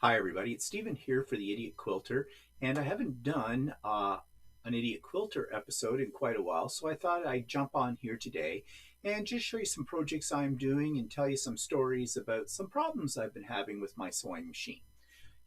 Hi, everybody. It's Stephen here for the Idiot Quilter, and I haven't done an Idiot Quilter episode in quite a while, so I thought I'd jump on here today and just show you some projects I'm doing and tell you some stories about some problems I've been having with my sewing machine.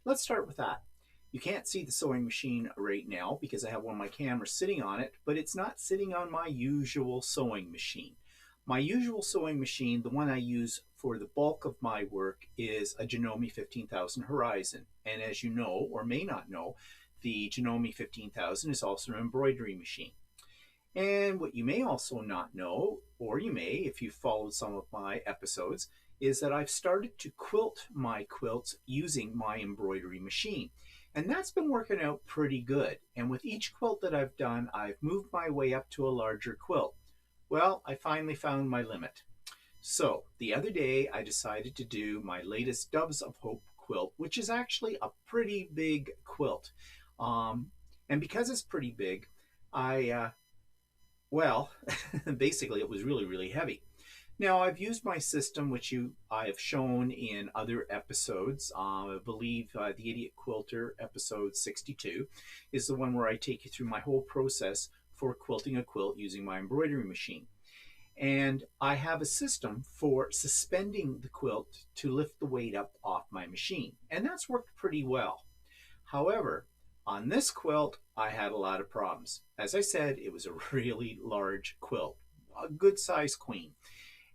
Let's start with that. You can't see the sewing machine right now because I have one of my cameras sitting on it, but it's not sitting on my usual sewing machine. My usual sewing machine, the one I use for the bulk of my work, is a Janome 15,000 Horizon. And as you know, or may not know, the Janome 15,000 is also an embroidery machine. And what you may also not know, or you may if you've followed some of my episodes, is that I've started to quilt my quilts using my embroidery machine. And that's been working out pretty good. And with each quilt that I've done, I've moved my way up to a larger quilt. Well, I finally found my limit. So the other day, I decided to do my latest Doves of Hope quilt, which is actually a pretty big quilt. Um, and because it's pretty big, I well, basically, it was really, really heavy. Now, I've used my system, which I have shown in other episodes. I believe the Idiot Quilter episode 62 is the one where I take you through my whole process for quilting a quilt using my embroidery machine. And I have a system for suspending the quilt to lift the weight up off my machine. And that's worked pretty well. However, on this quilt, I had a lot of problems. As I said, it was a really large quilt, a good size queen.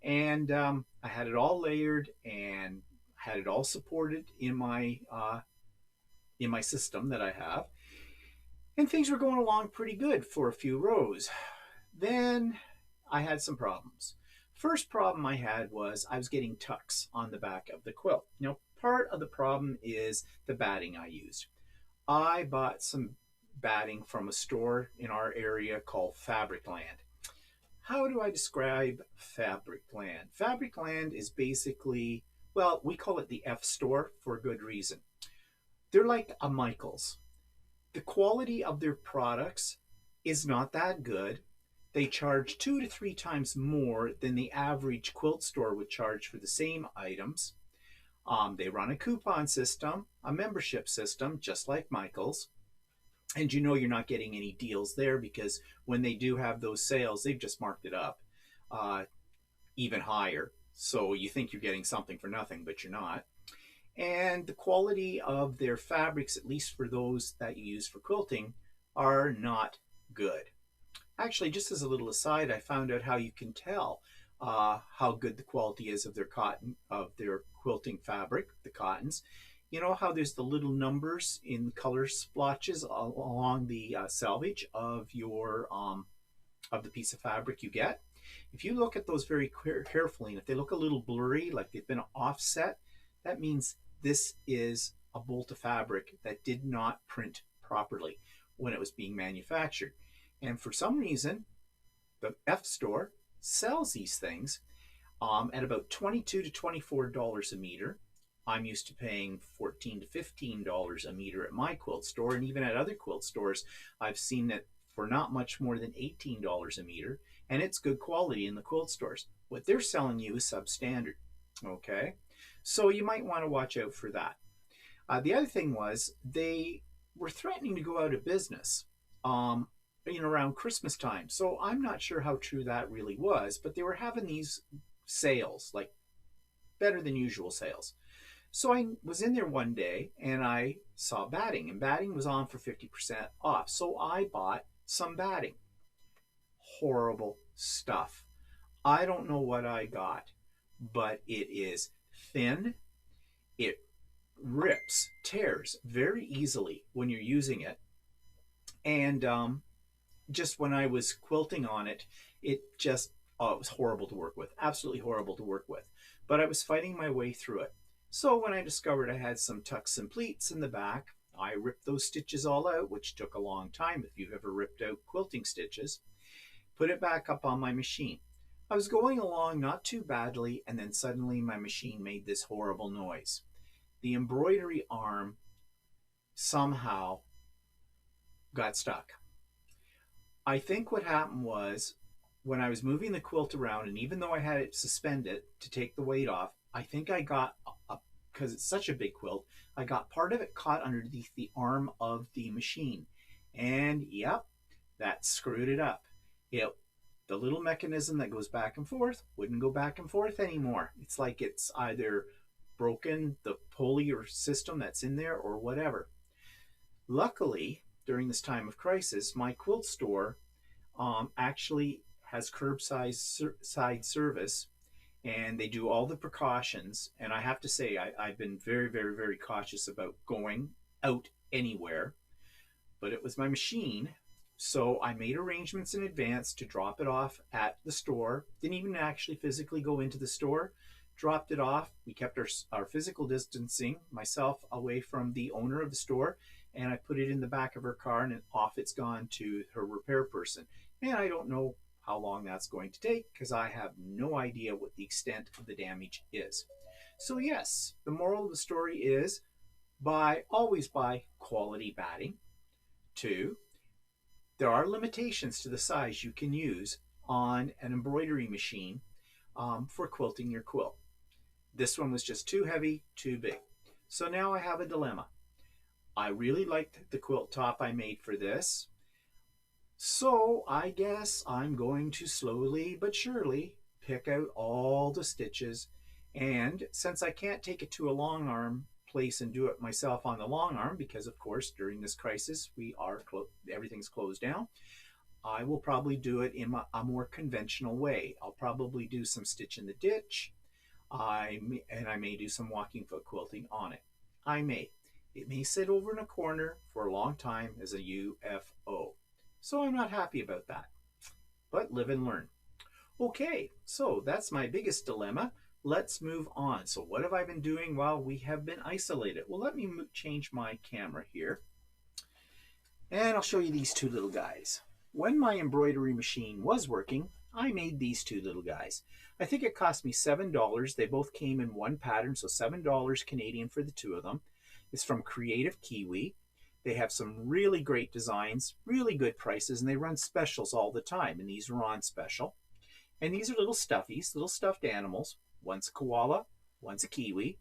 And I had it all layered and had it all supported in my system that I have. And things were going along pretty good for a few rows. Then I had some problems. First problem I had was I was getting tucks on the back of the quilt. Now, part of the problem is the batting I used. I bought some batting from a store in our area called Fabricland. How do I describe Fabricland? Fabricland is basically, well, we call it the F store for a good reason. They're like a Michaels. The quality of their products is not that good. They charge 2 to 3 times more than the average quilt store would charge for the same items. They run a coupon system, a membership system, just like Michaels. And you know you're not getting any deals there because when they do have those sales, they've just marked it up uh, even higher. So you think you're getting something for nothing, but you're not. And the quality of their fabrics, at least for those that you use for quilting, are not good. Actually, just as a little aside, I found out how you can tell how good the quality is of their cotton, of their quilting fabric, the cottons. You know how there's the little numbers in color splotches along the selvage of the piece of fabric you get. If you look at those very carefully, and if they look a little blurry, like they've been offset, that means this is a bolt of fabric that did not print properly when it was being manufactured. And for some reason, the F store sells these things at about $22 to $24 a meter. I'm used to paying $14 to $15 a meter at my quilt store, and even at other quilt stores, I've seen it for not much more than $18 a meter, and it's good quality in the quilt stores. What they're selling you is substandard. Okay, so you might want to watch out for that. The other thing was they were threatening to go out of business. Around Christmas time. So I'm not sure how true that really was, but they were having these sales, like better than usual sales. So I was in there one day and I saw batting, and batting was on for 50% off. So I bought some batting. Horrible stuff. I don't know what I got, but it is thin. It rips, tears very easily when you're using it. And just when I was quilting on it, it just, oh, it was horrible to work with. Absolutely horrible to work with. But I was fighting my way through it. So when I discovered I had some tucks and pleats in the back, I ripped those stitches all out, which took a long time if you've ever ripped out quilting stitches, put it back up on my machine. I was going along not too badly, and then suddenly my machine made this horrible noise. The embroidery arm somehow got stuck. I think what happened was when I was moving the quilt around, and even though I had it suspended to take the weight off, I think I got a because it's such a big quilt, I got part of it caught underneath the arm of the machine. And yep, that screwed it up. The little mechanism that goes back and forth wouldn't go back and forth anymore. It's like it's either broken the pulley or system that's in there or whatever. Luckily, during this time of crisis, my quilt store actually has curbside service, and they do all the precautions. And I have to say, I've been very, very, very cautious about going out anywhere. But it was my machine, so I made arrangements in advance to drop it off at the store. Didn't even actually physically go into the store. Dropped it off. We kept our physical distancing, myself away from the owner of the store, and I put it in the back of her car, and off it's gone to her repair person. And I don't know how long that's going to take because I have no idea what the extent of the damage is. So yes, the moral of the story is always buy quality batting. 2, there are limitations to the size you can use on an embroidery machine for quilting your quilt. This one was just too heavy, too big. So now I have a dilemma. I really liked the quilt top I made for this. So I guess I'm going to slowly but surely pick out all the stitches. And since I can't take it to a long arm place and do it myself on the long arm, because of course during this crisis everything's closed down, I will probably do it in a more conventional way. I'll probably do some stitch in the ditch, and I may do some walking foot quilting on it. It may sit over in a corner for a long time as a UFO. So I'm not happy about that, but live and learn. Okay, so that's my biggest dilemma. Let's move on. So what have I been doing while we have been isolated? Well, let me change my camera here. And I'll show you these two little guys. When my embroidery machine was working, I made these two little guys. I think it cost me $7. They both came in one pattern, so $7 Canadian for the two of them. It's from Creative Kiwi. They have some really great designs, really good prices, and they run specials all the time, and these are on special. And these are little stuffies, little stuffed animals. One's a koala, one's a kiwi,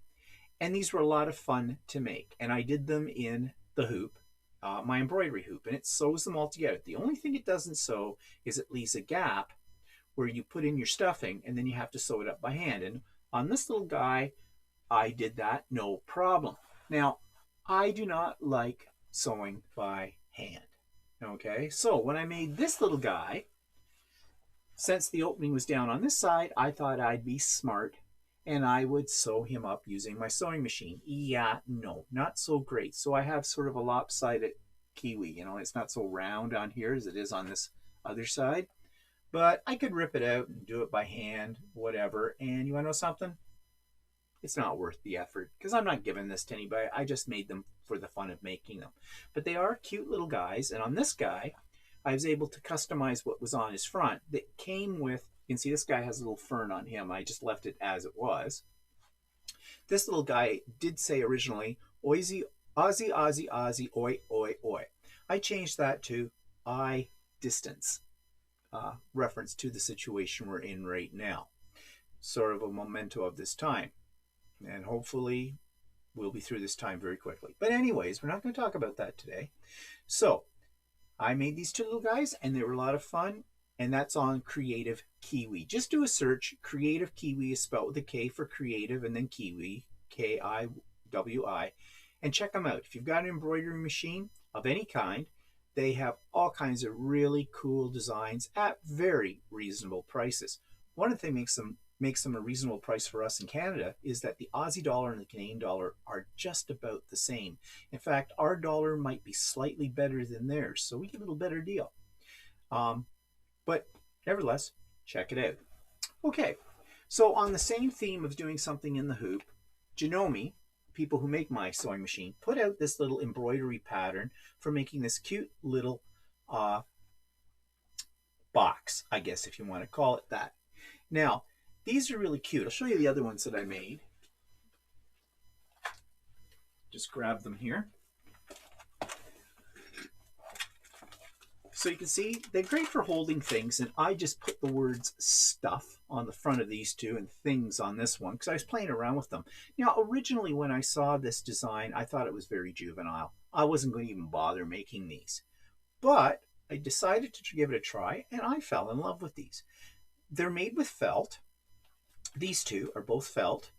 and these were a lot of fun to make. And I did them in the hoop, my embroidery hoop, and it sews them all together. The only thing it doesn't sew is it leaves a gap where you put in your stuffing, and then you have to sew it up by hand. And on this little guy, I did that no problem. Now, I do not like sewing by hand. Okay, so when I made this little guy, since the opening was down on this side, I thought I'd be smart and I would sew him up using my sewing machine. Yeah, no, not so great. So I have sort of a lopsided kiwi. You know, it's not so round on here as it is on this other side. But I could rip it out and do it by hand, whatever. And you want to know something? It's not worth the effort because I'm not giving this to anybody. I just made them for the fun of making them. But they are cute little guys. And on this guy, I was able to customize what was on his front. That came with, you can see this guy has a little fern on him. I just left it as it was. This little guy did say originally, Ozzy, Ozzy, Ozzy, Ozzy, oi, oi, oi. I changed that to I distance, reference to the situation we're in right now. Sort of a memento of this time. And hopefully we'll be through this time very quickly. But anyways, we're not going to talk about that today. So I made these two little guys and they were a lot of fun. And that's on Creative Kiwi. Just do a search. Creative Kiwi is spelled with a K for creative and then Kiwi, Kiwi, and check them out. If you've got an embroidery machine of any kind, they have all kinds of really cool designs at very reasonable prices. One of the things makes them a reasonable price for us in Canada is that the Aussie dollar and the Canadian dollar are just about the same. In fact, our dollar might be slightly better than theirs, so we get a little better deal. But nevertheless, check it out. Okay, so on the same theme of doing something in the hoop, Janome, people who make my sewing machine, put out this little embroidery pattern for making this cute little box, I guess if you want to call it that. Now, these are really cute. I'll show you the other ones that I made. Just grab them here. So you can see they're great for holding things, and I just put the words stuff on the front of these two and things on this one because I was playing around with them. Now, originally when I saw this design, I thought it was very juvenile. I wasn't going to even bother making these. But I decided to give it a try, and I fell in love with these. They're made with felt. These two are both felt,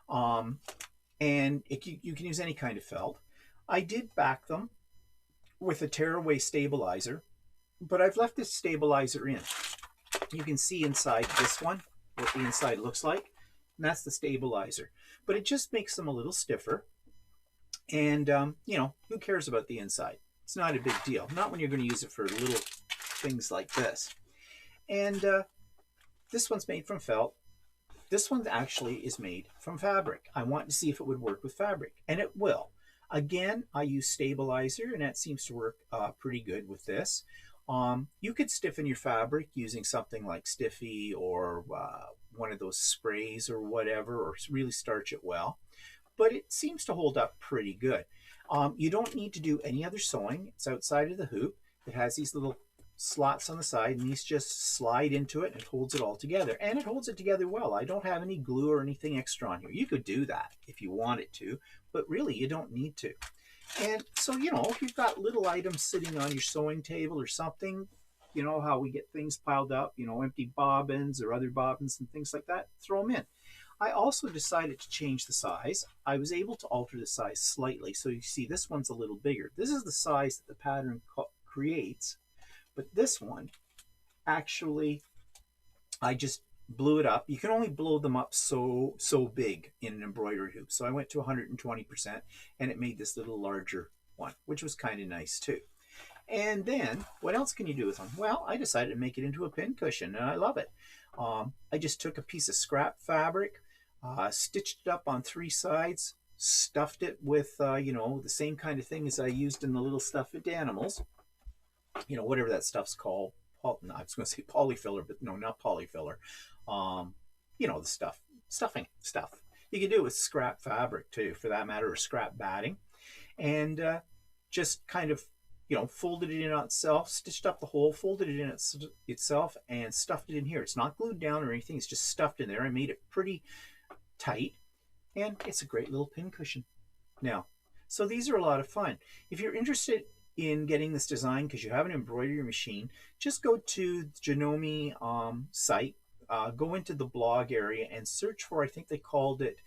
and you can use any kind of felt. I did back them with a tearaway stabilizer, but I've left this stabilizer in. You can see inside this one what the inside looks like, and that's the stabilizer. But it just makes them a little stiffer, and you know, who cares about the inside? It's not a big deal. Not when you're going to use it for little things like this. And this one's made from felt. This one actually is made from fabric. I want to see if it would work with fabric, and it will. Again, I use stabilizer, and that seems to work pretty good with this. You could stiffen your fabric using something like Stiffy or one of those sprays or whatever, or really starch it well. But it seems to hold up pretty good. You don't need to do any other sewing. It's outside of the hoop. It has these little slots on the side, and these just slide into it and it holds it all together, and it holds it together well. I don't have any glue or anything extra on here. You could do that if you wanted to, but really you don't need to. And so, you know, if you've got little items sitting on your sewing table or something, you know how we get things piled up, you know, empty bobbins or other bobbins and things like that, throw them in. I also decided to change the size. I was able to alter the size slightly, so you see this one's a little bigger. This is the size that the pattern creates. But this one, actually, I just blew it up. You can only blow them up so big in an embroidery hoop. So I went to 120%, and it made this little larger one, which was kind of nice too. And then, what else can you do with them? Well, I decided to make it into a pincushion, and I love it. I just took a piece of scrap fabric, stitched it up on 3 sides, stuffed it with, you know, the same kind of thing as I used in the little stuffed animals. You know, whatever that stuff's called. I was going to say polyfiller, but no, not polyfiller. You know, the stuffing stuff. You can do it with scrap fabric too, for that matter, or scrap batting. And just kind of, you know, folded it in on itself, stitched up the hole, folded it in itself, and stuffed it in here. It's not glued down or anything. It's just stuffed in there. I made it pretty tight, and it's a great little pincushion. Now, so these are a lot of fun. If you're interested in getting this design because you have an embroidery machine, just go to the Janome site, go into the blog area and search for, I think they called it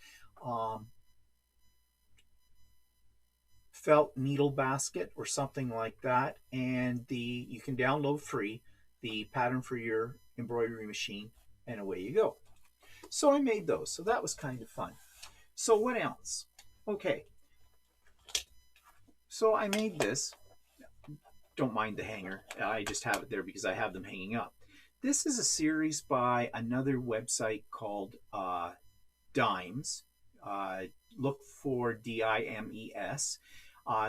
felt needle basket or something like that, and you can download free the pattern for your embroidery machine, and away you go. So I made those, so that was kind of fun. So what else? Okay, so I made this. Don't mind the hanger. I just have it there because I have them hanging up. This is a series by another website called Dimes. Look for DIMES.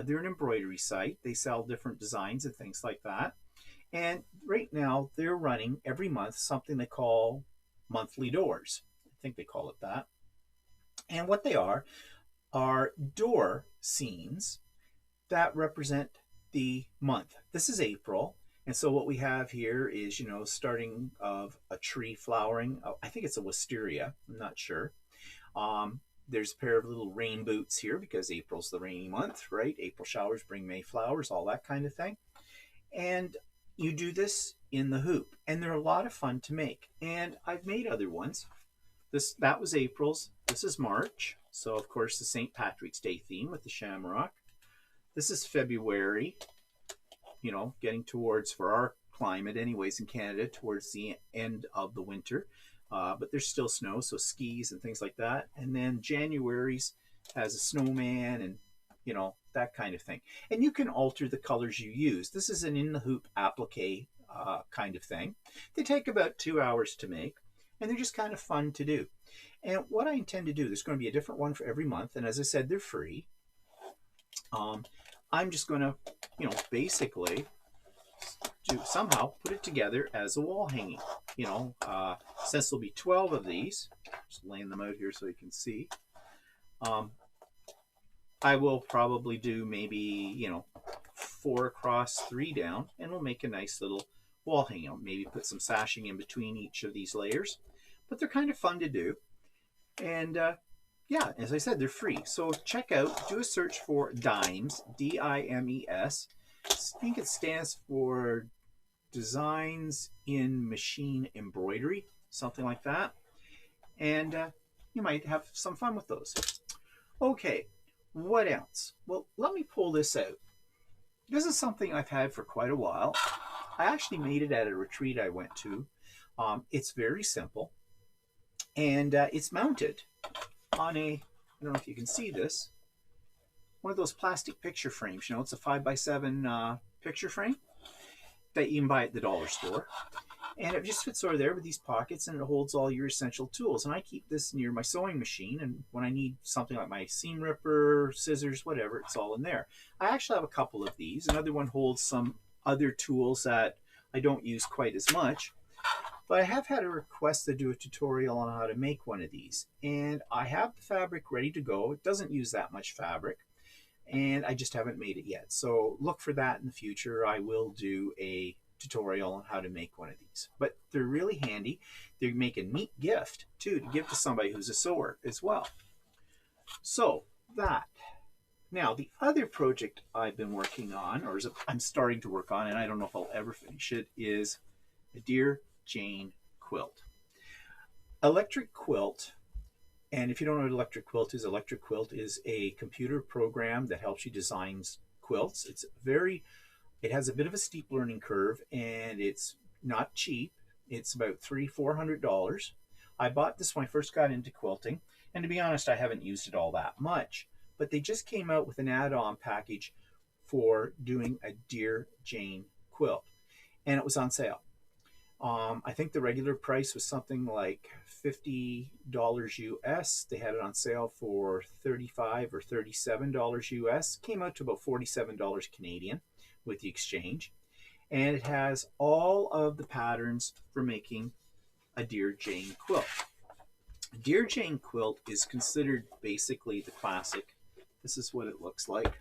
They're an embroidery site. They sell different designs and things like that. And right now they're running every month something they call monthly doors. I think they call it that. And what they are door scenes that represent the month. This is April, and so what we have here is, you know, starting of a tree flowering. I think it's a wisteria, I'm not sure. There's a pair of little rain boots here because April's the rainy month, right? April showers bring May flowers, all that kind of thing. And you do this in the hoop, and they're a lot of fun to make. And I've made other ones. That was April's. This is March, so of course the St. Patrick's Day theme with the shamrock. This is February, you know, getting towards, for our climate anyways in Canada, towards the end of the winter. But there's still snow, so skis and things like that. And then January's has a snowman and, you know, that kind of thing. And you can alter the colors you use. This is an in-the-hoop applique kind of thing. They take about 2 hours to make, and they're just kind of fun to do. And what I intend to do, there's going to be a different one for every month. And as I said, they're free. I'm just going to, you know, basically somehow put it together as a wall hanging. You know, since there'll be 12 of these, just laying them out here so you can see. I will probably do maybe, you know, 4 across, 3 down, and we'll make a nice little wall hanging. Maybe put some sashing in between each of these layers. But they're kind of fun to do. And yeah, as I said, they're free. So check out, do a search for Dimes, D-I-M-E-S. I think it stands for Designs in Machine Embroidery, something like that. And you might have some fun with those. Okay, what else? Well, let me pull this out. This is something I've had for quite a while. I actually made it at a retreat I went to. It's very simple. And it's mounted on a, I don't know if you can see this, one of those plastic picture frames. You know, it's a 5x7 picture frame that you can buy at the dollar store. And it just fits over there with these pockets, and it holds all your essential tools. And I keep this near my sewing machine, and when I need something like my seam ripper, scissors, whatever, it's all in there. I actually have a couple of these. Another one holds some other tools that I don't use quite as much. But I have had a request to do a tutorial on how to make one of these. And I have the fabric ready to go. It doesn't use that much fabric. And I just haven't made it yet. So look for that in the future. I will do a tutorial on how to make one of these. But they're really handy. They make a neat gift, too, to give to somebody who's a sewer as well. So that. Now, the other project I've been working on, or I'm starting to work on, and I don't know if I'll ever finish it, is a Dear Jane quilt. Electric Quilt, and if you don't know what Electric Quilt is a computer program that helps you design quilts. It has a bit of a steep learning curve, and it's not cheap. It's about $300-400. I bought this when I first got into quilting, and to be honest, I haven't used it all that much. But they just came out with an add-on package for doing a Dear Jane quilt, and it was on sale. I think the regular price was something like $50 US. They had it on sale for $35 or $37 US. Came out to about $47 Canadian with the exchange. And it has all of the patterns for making a Dear Jane quilt. A Dear Jane quilt is considered basically the classic. This is what it looks like.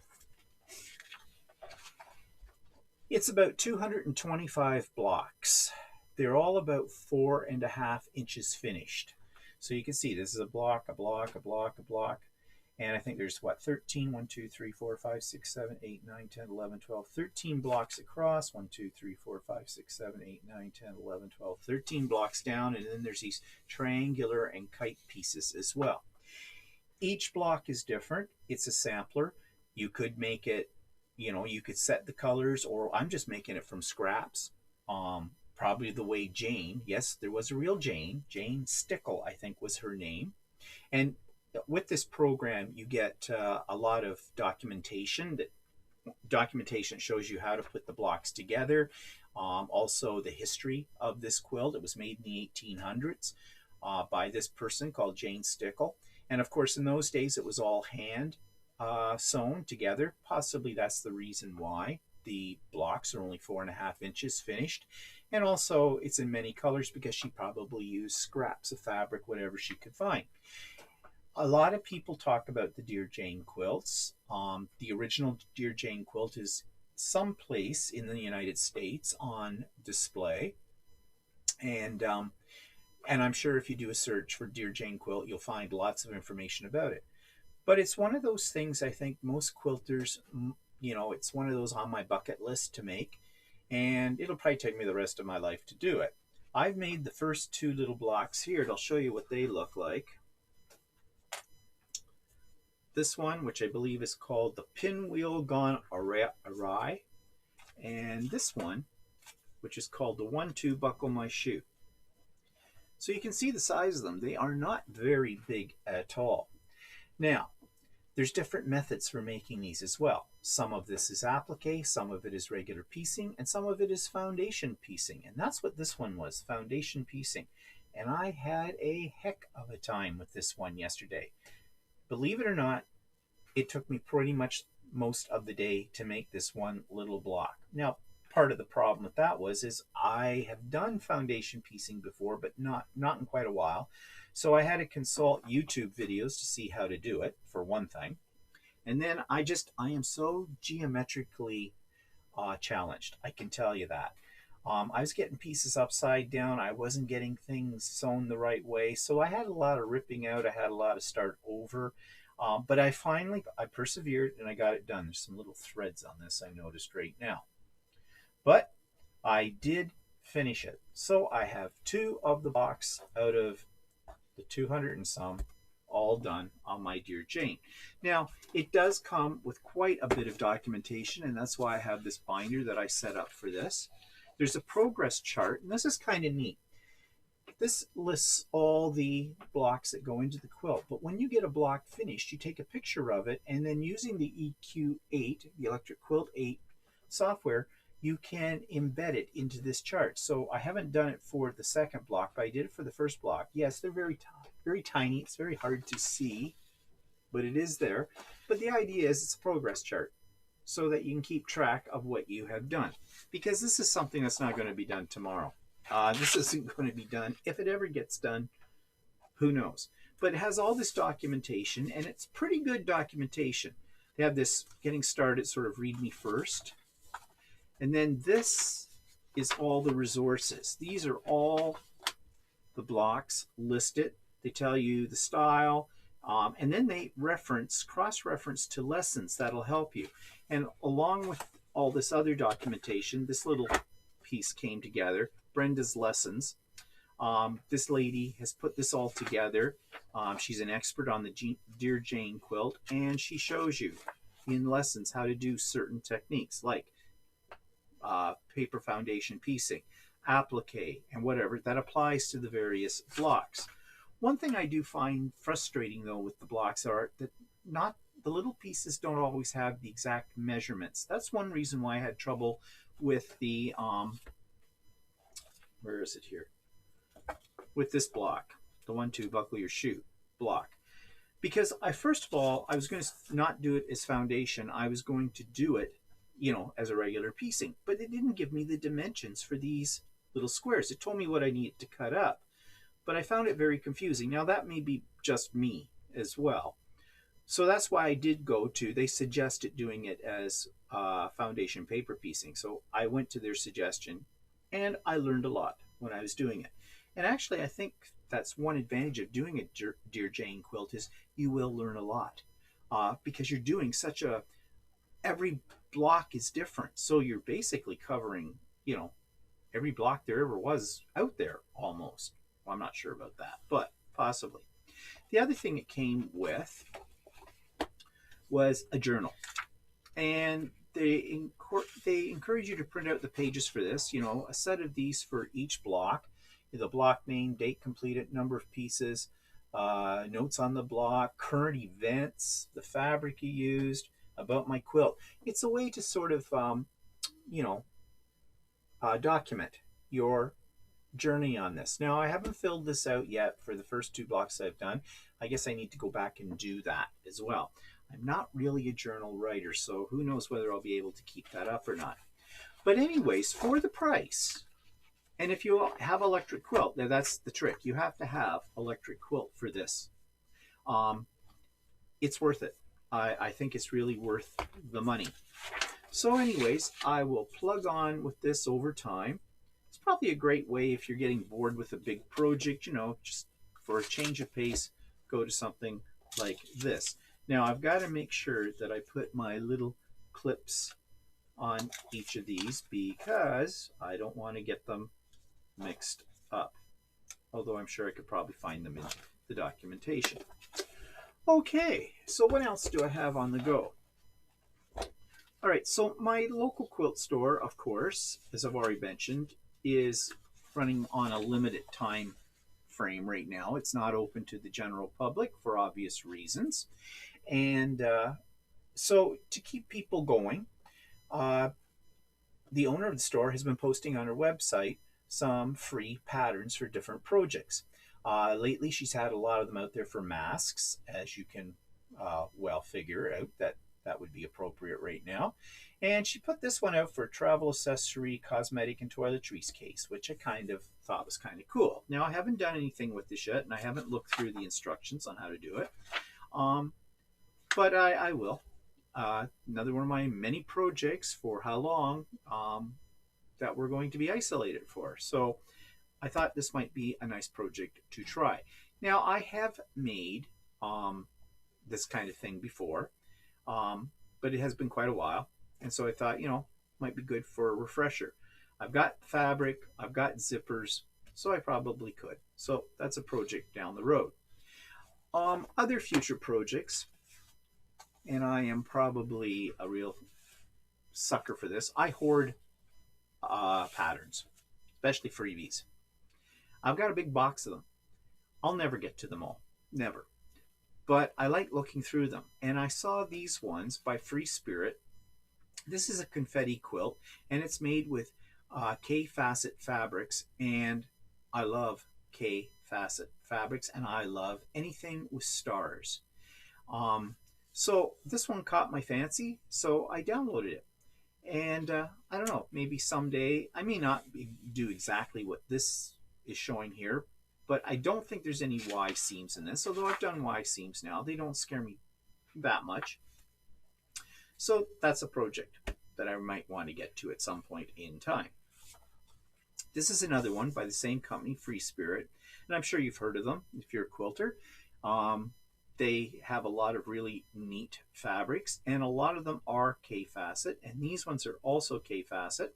It's about 225 blocks. They're all about 4.5 inches finished. So you can see this is a block, a block, a block, a block. And I think there's what, 13, 1, 2, 3, 4, 5, 6, 7, 8, 9, 10, 11, 12, 13 blocks across. 1, 2, 3, 4, 5, 6, 7, 8, 9, 10, 11, 12, 13 blocks down. And then there's these triangular and kite pieces as well. Each block is different. It's a sampler. You could make it, you could set the colors, or I'm just making it from scraps. Probably the way Jane, yes, there was a real Jane Stickle, I think was her name. And with this program, you get a lot of documentation. Documentation shows you how to put the blocks together. Also the history of this quilt. It was made in the 1800s by this person called Jane Stickle. And of course, in those days, it was all hand sewn together. Possibly that's the reason why the blocks are only 4.5 inches finished. And also it's in many colors because she probably used scraps of fabric, whatever she could find. A lot of people talk about the Dear Jane quilts. The original Dear Jane quilt is someplace in the United States on display. And I'm sure if you do a search for Dear Jane quilt, you'll find lots of information about it. But it's one of those things I think most quilters, it's one of those on my bucket list to make. And it'll probably take me the rest of my life to do it. I've made the first 2 little blocks here, and I'll show you what they look like. This one, which I believe is called the Pinwheel Gone Awry, and this one, which is called the 1-2 Buckle My Shoe. So you can see the size of them. They are not very big at all. Now, there's different methods for making these as well. Some of this is applique, some of it is regular piecing, and some of it is foundation piecing. And that's what this one was, foundation piecing. And I had a heck of a time with this one yesterday. Believe it or not, it took me pretty much most of the day to make this one little block. Now, part of the problem with that is I have done foundation piecing before, but not in quite a while. So I had to consult YouTube videos to see how to do it, for one thing. And then I am so geometrically challenged. I can tell you that. I was getting pieces upside down. I wasn't getting things sewn the right way. So I had a lot of ripping out. I had a lot of start over. But I persevered and I got it done. There's some little threads on this I noticed right now. But I did finish it. So I have 2 of the blocks out of the 200 and some all done on my Dear Jane. Now, it does come with quite a bit of documentation, and that's why I have this binder that I set up for this. There's a progress chart, and this is kind of neat. This lists all the blocks that go into the quilt, but when you get a block finished, you take a picture of it, and then using the EQ8, the Electric Quilt 8 software, you can embed it into this chart. So I haven't done it for the second block, but I did it for the first block. Yes, they're very tiny. It's very hard to see, but it is there. But the idea is it's a progress chart so that you can keep track of what you have done. Because this is something that's not going to be done tomorrow. This isn't going to be done. If it ever gets done, who knows? But it has all this documentation, and it's pretty good documentation. They have this getting started sort of read me first. And then this is all the resources. These are all the blocks listed. They tell you the style, and then they cross-reference to lessons that'll help you. And along with all this other documentation, this little piece came together, Brenda's lessons. This lady has put this all together. She's an expert on the Dear Jane quilt, and she shows you in lessons how to do certain techniques like paper foundation piecing, applique, and whatever that applies to the various blocks. One thing I do find frustrating though with the blocks are that the little pieces don't always have the exact measurements. That's one reason why I had trouble with the where is it here? With this block, the 1-2 buckle your shoe block. Because first of all, I was going to not do it as foundation. I was going to do it, as a regular piecing. But it didn't give me the dimensions for these little squares. It told me what I needed to cut up. But I found it very confusing. Now, that may be just me as well. So that's why I did they suggested doing it as foundation paper piecing. So I went to their suggestion, and I learned a lot when I was doing it. And actually, I think that's one advantage of doing a Dear Jane quilt is you will learn a lot because you're doing every block is different. So you're basically covering, every block there ever was out there almost. Well, I'm not sure about that, but possibly. The other thing it came with was a journal. And they encourage you to print out the pages for this, a set of these for each block. The block name, date completed, number of pieces, notes on the block, current events, the fabric you used, about my quilt. It's a way to sort of, document your journey on this. Now, I haven't filled this out yet for the first 2 blocks I've done. I guess I need to go back and do that as well. I'm not really a journal writer, so who knows whether I'll be able to keep that up or not. But anyways, for the price, and if you have electric quilt, now that's the trick. You have to have electric quilt for this. It's worth it. I think it's really worth the money. So anyways, I will plug on with this over time. It's probably a great way if you're getting bored with a big project, just for a change of pace, go to something like this. Now I've got to make sure that I put my little clips on each of these because I don't want to get them mixed up. Although I'm sure I could probably find them in the documentation. Okay, so what else do I have on the go? All right, so my local quilt store, of course, as I've already mentioned, is running on a limited time frame right now. It's not open to the general public for obvious reasons. And so to keep people going, the owner of the store has been posting on her website some free patterns for different projects. Lately, she's had a lot of them out there for masks, as you can well figure out that would be appropriate right now. And she put this one out for a travel accessory, cosmetic, and toiletries case, which I kind of thought was kind of cool. Now, I haven't done anything with this yet, and I haven't looked through the instructions on how to do it. But I will. another one of my many projects for how long that we're going to be isolated for. So I thought this might be a nice project to try. Now, I have made this kind of thing before, but it has been quite a while. And so I thought, might be good for a refresher. I've got fabric, I've got zippers, so I probably could. So that's a project down the road. Other future projects, and I am probably a real sucker for this. I hoard patterns, especially freebies. I've got a big box of them. I'll never get to them all, never. But I like looking through them, and I saw these ones by Free Spirit. This is a confetti quilt, and it's made with K-facet fabrics, and I love K-facet fabrics, and I love anything with stars. So this one caught my fancy, so I downloaded it. And I don't know, maybe someday I may not do exactly what this is showing here, but I don't think there's any Y seams in this, although I've done Y seams now. They don't scare me that much. So that's a project that I might want to get to at some point in time. This is another one by the same company, Free Spirit, and I'm sure you've heard of them if you're a quilter. They have a lot of really neat fabrics, and a lot of them are K-facet, and these ones are also K-facet.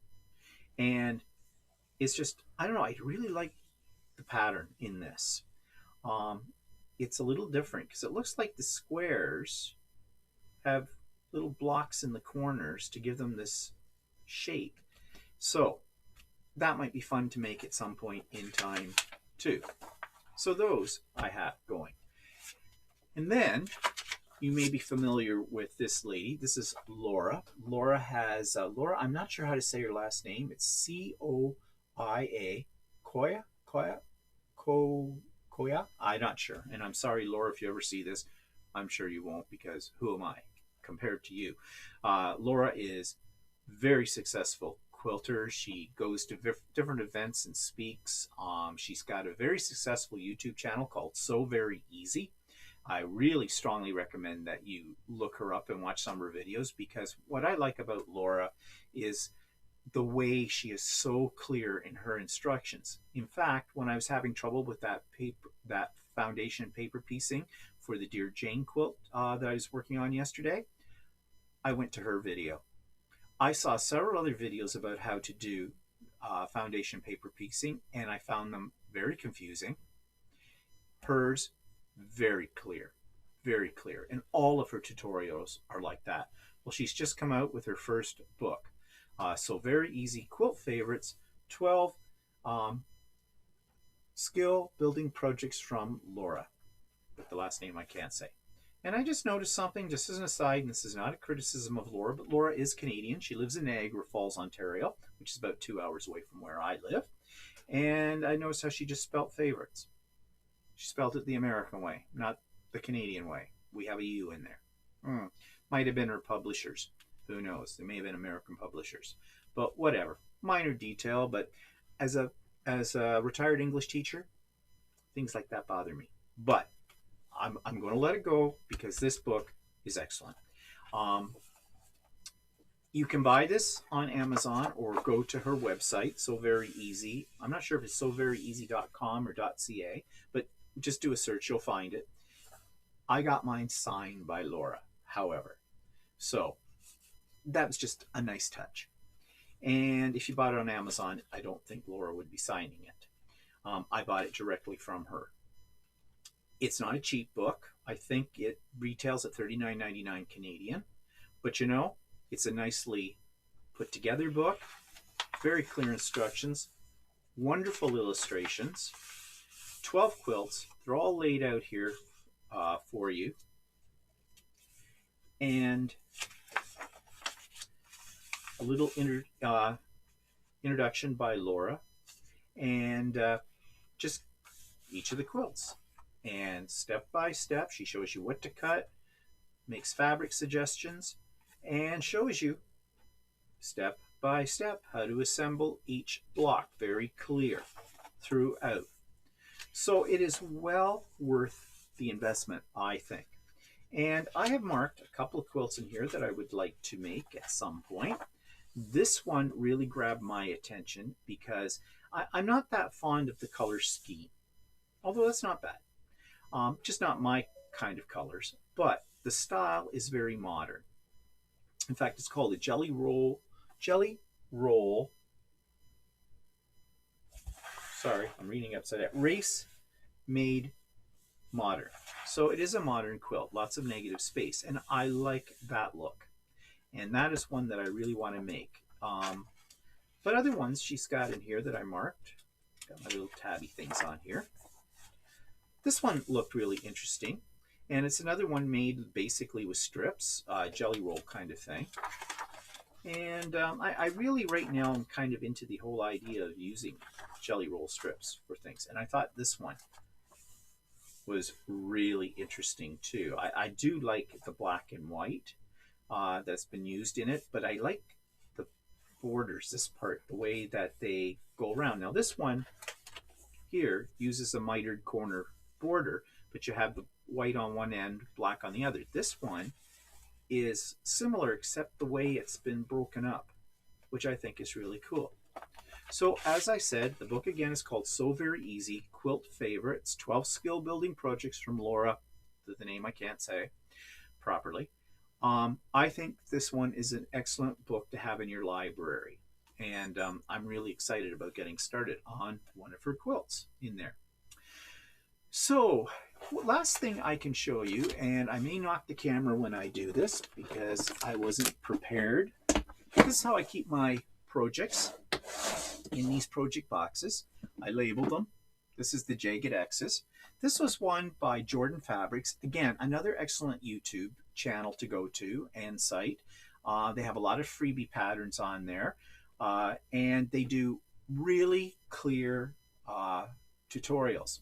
And it's just, I don't know, I really like the pattern in this. It's a little different because it looks like the squares have little blocks in the corners to give them this shape. So that might be fun to make at some point in time too. So those I have going. And then you may be familiar with this lady. This is Laura. Laura has, Laura, I'm not sure how to say her last name. It's C-O-I-A. Koya? Koya? I'm not sure. And I'm sorry, Laura, if you ever see this. I'm sure you won't, because who am I compared to you? Laura is very successful quilter. She goes to different events and speaks. She's got a very successful YouTube channel called So Very Easy. I really strongly recommend that you look her up and watch some of her videos, because what I like about Laura is the way she is so clear in her instructions. In fact, when I was having trouble with that foundation paper piecing for the Dear Jane quilt that I was working on yesterday, I went to her video. I saw several other videos about how to do foundation paper piecing, and I found them very confusing. Hers, very clear, and all of her tutorials are like that. Well, she's just come out with her first book. So Very Easy Quilt Favorites, 12 skill building projects from Laura, with the last name I can't say. And I just noticed something, just as an aside, and this is not a criticism of Laura, but Laura is Canadian. She lives in Niagara Falls, Ontario, which is about 2 hours away from where I live. And I noticed how she just spelt favorites. She spelled it the American way, not the Canadian way. We have a U in there. Might have been her publishers. Who knows? They may have been American publishers. But whatever. Minor detail, but as a retired English teacher, things like that bother me. But I'm going to let it go, because this book is excellent. You can buy this on Amazon or go to her website, So Very Easy. I'm not sure if it's soveryeasy.com or .ca, but just do a search, you'll find it. I got mine signed by Laura, however. So that was just a nice touch. And if you bought it on Amazon, I don't think Laura would be signing it. I bought it directly from her. It's not a cheap book. I think it retails at $39.99 Canadian. But you know, it's a nicely put together book. Very clear instructions. Wonderful illustrations. 12 quilts. They're all laid out here for you. And a little introduction by Laura. And just each of the quilts. And step by step, she shows you what to cut, makes fabric suggestions, and shows you step by step how to assemble each block. Very clear throughout. So it is well worth the investment, I think. And I have marked a couple of quilts in here that I would like to make at some point. This one really grabbed my attention because I'm not that fond of the color scheme, although that's not bad. Just not my kind of colors, but the style is very modern. In fact, it's called a jelly roll. Sorry, I'm reading upside down. Race made modern. So it is a modern quilt, lots of negative space, and I like that look. And that is one that I really want to make. But other ones she's got in here that I marked. Got my little tabby things on here. This one looked really interesting. And it's another one made basically with strips, jelly roll kind of thing. And I really, right now, I'm kind of into the whole idea of using jelly roll strips for things. And I thought this one was really interesting too. I do like the black and white that's been used in it, but I like the borders, this part, the way that they go around. Now this one here uses a mitered corner border, but you have the white on one end, black on the other. This one is similar except the way it's been broken up, which I think is really cool. So as I said, the book again is called So Very Easy, Quilt Favorites, 12 Skill Building Projects from Laura, the name I can't say properly. I think this one is an excellent book to have in your library. And I'm really excited about getting started on one of her quilts in there. So last thing I can show you, and I may knock the camera when I do this because I wasn't prepared. This is how I keep my projects in these project boxes. I labeled them. This is the Jagged X's. This was one by Jordan Fabrics. Again, another excellent YouTube channel to go to and site. They have a lot of freebie patterns on there. And they do really clear tutorials.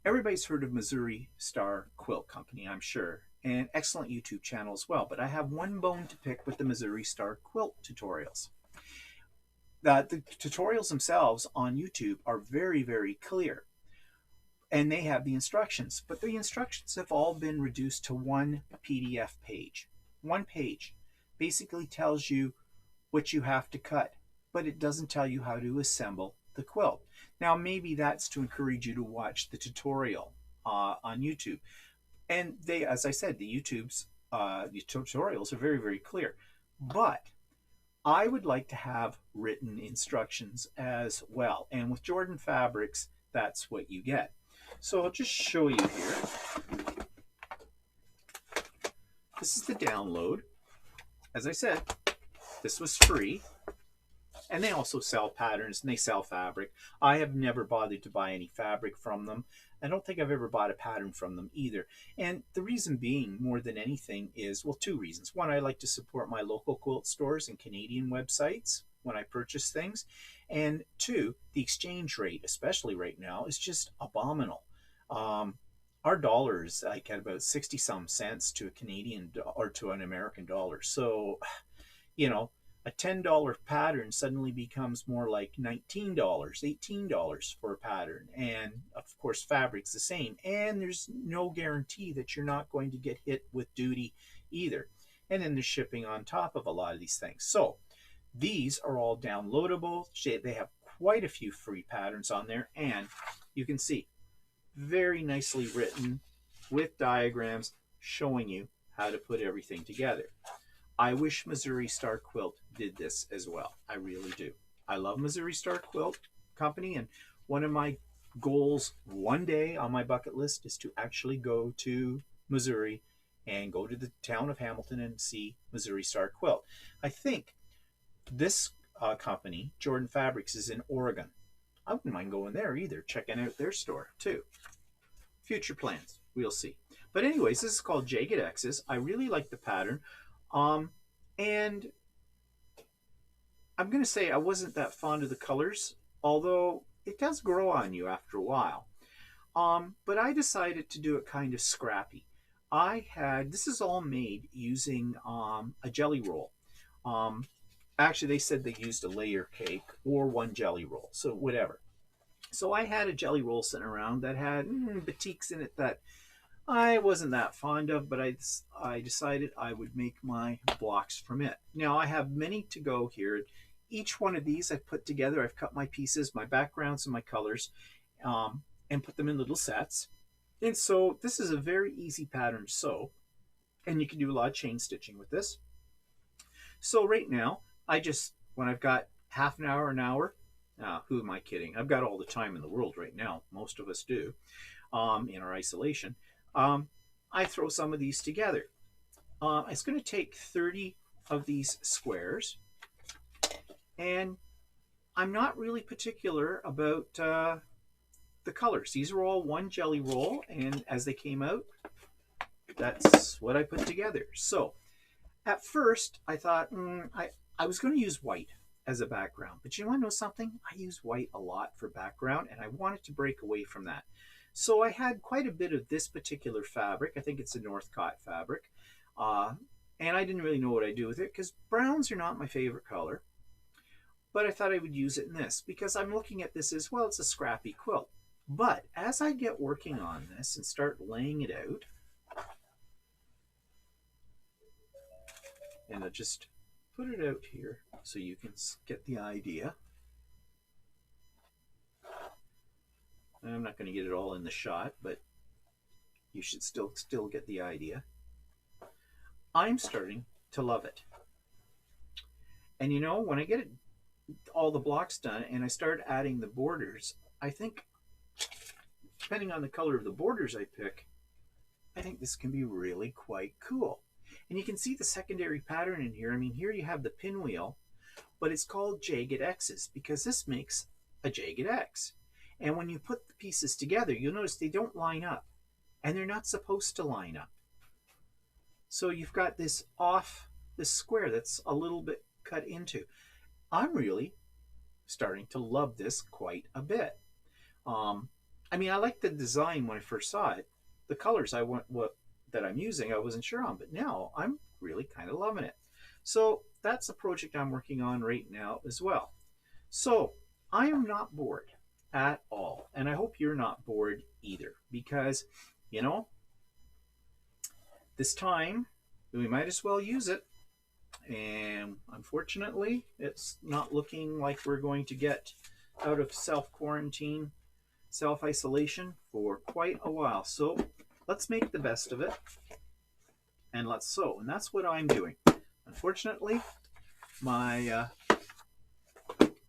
Everybody's heard of Missouri Star Quilt Company, I'm sure, and excellent YouTube channel as well. But I have one bone to pick with the Missouri Star Quilt tutorials. The tutorials themselves on YouTube are very, very clear. And they have the instructions. But the instructions have all been reduced to one PDF page. One page basically tells you what you have to cut, but it doesn't tell you how to assemble the quilt. Now, maybe that's to encourage you to watch the tutorial on YouTube. And they, as I said, the tutorials are very, very clear. But I would like to have written instructions as well. And with Jordan Fabrics, that's what you get. So I'll just show you here. This is the download. As I said, this was free. And they also sell patterns and they sell fabric. I have never bothered to buy any fabric from them. I don't think I've ever bought a pattern from them either. And the reason being, more than anything, is, well, two reasons. One, I like to support my local quilt stores and Canadian websites when I purchase things. And two, the exchange rate, especially right now, is just abominable. Our dollar is like at about 60 some cents to a Canadian or to an American dollar. So, you know, a $10 pattern suddenly becomes more like $19, $18 for a pattern. And of course, fabric's the same. And there's no guarantee that you're not going to get hit with duty either. And then there's shipping on top of a lot of these things. So these are all downloadable. They have quite a few free patterns on there. And you can see, very nicely written with diagrams showing you how to put everything together. I wish Missouri Star Quilt did this as well. I really do. I love Missouri Star Quilt Company, and one of my goals one day on my bucket list is to actually go to Missouri and go to the town of Hamilton and see Missouri Star Quilt. I think this company, Jordan Fabrics, is in Oregon. I wouldn't mind going there either, checking out their store too. Future plans, we'll see. But anyways, this is called Jagged X's. I really like the pattern. And I'm going to say I wasn't that fond of the colors, although it does grow on you after a while. But I decided to do it kind of scrappy. This is all made using a jelly roll. Actually, they said they used a layer cake or one jelly roll, so whatever. So I had a jelly roll sitting around that had batiks in it that I wasn't that fond of, but I decided I would make my blocks from it. Now I have many to go here. Each one of these I've put together. I've cut my pieces, my backgrounds, and my colors, and put them in little sets. And so this is a very easy pattern to sew, and you can do a lot of chain stitching with this. So right now, when I've got half an hour, who am I kidding? I've got all the time in the world right now. Most of us do, in our isolation. I throw some of these together. It's going to take 30 of these squares, and I'm not really particular about the colors. These are all one jelly roll, and as they came out, that's what I put together. So at first, I thought I was going to use white as a background, but you want to know something? I use white a lot for background, and I wanted to break away from that. So I had quite a bit of this particular fabric. I think it's a Northcott fabric. And I didn't really know what I'd do with it because browns are not my favorite color. But I thought I would use it in this because I'm looking at this as, well, it's a scrappy quilt. But as I get working on this and start laying it out, and I'll just put it out here so you can get the idea. I'm not going to get it all in the shot, but you should still get the idea. I'm starting to love it. And you know, when I get all the blocks done and I start adding the borders, I think, depending on the color of the borders I pick, I think this can be really quite cool. And you can see the secondary pattern in here. I mean, here you have the pinwheel, but it's called jagged X's because this makes a jagged X. And when you put the pieces together, you'll notice they don't line up, and they're not supposed to line up. So you've got this square that's a little bit cut into. I'm really starting to love this quite a bit. I mean, I liked the design when I first saw it. The colors that I'm using, I wasn't sure on, but now I'm really kind of loving it. So that's a project I'm working on right now as well. So I am not bored at all, and I hope you're not bored either, because you know, this time we might as well use it. And unfortunately, it's not looking like we're going to get out of self-quarantine, self-isolation for quite a while. So let's make the best of it and let's sew. And that's what I'm doing. Unfortunately, my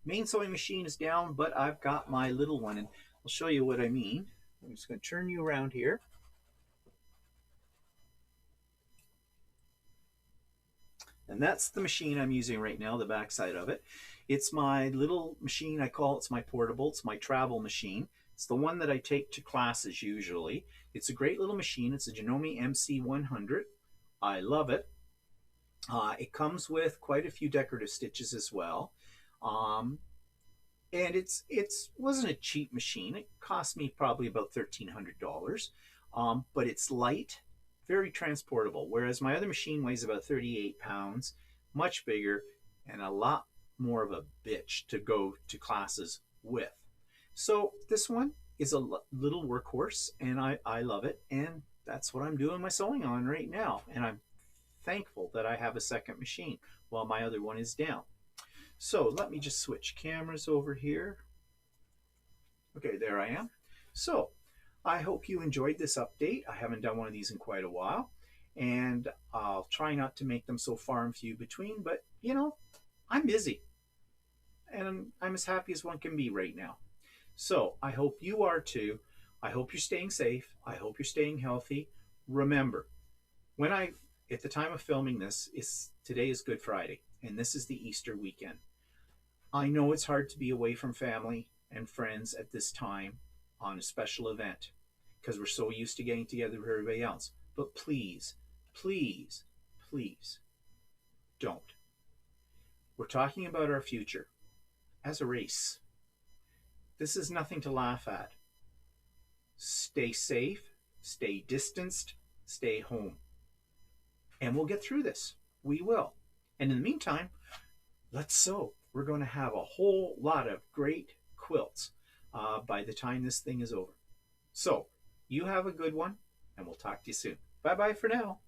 main sewing machine is down, but I've got my little one, and I'll show you what I mean. I'm just going to turn you around here. And that's the machine I'm using right now, the backside of it. It's my little machine. It's my portable. It's my travel machine. It's the one that I take to classes usually. It's a great little machine. It's a Janome MC100. I love it. It comes with quite a few decorative stitches as well. And it wasn't a cheap machine. It cost me probably about $1,300. But it's light, very transportable, whereas my other machine weighs about 38 pounds, much bigger, and a lot more of a bitch to go to classes with. So this one is a little workhorse, and I love it, and that's what I'm doing my sewing on right now. And I'm thankful that I have a second machine while my other one is down. So let me just switch cameras over here. Okay, there I am. So I hope you enjoyed this update. I haven't done one of these in quite a while, and I'll try not to make them so far and few between, but you know, I'm busy, and I'm as happy as one can be right now. So I hope you are too. I hope you're staying safe. I hope you're staying healthy. Remember, at the time of filming this, today is Good Friday, and this is the Easter weekend. I know it's hard to be away from family and friends at this time on a special event because we're so used to getting together with everybody else. But please, please, please don't. We're talking about our future as a race. This is nothing to laugh at. Stay safe, stay distanced, stay home. And we'll get through this. We will. And in the meantime, let's sew. We're going to have a whole lot of great quilts by the time this thing is over. So, you have a good one. and we'll talk to you soon. Bye-bye for now.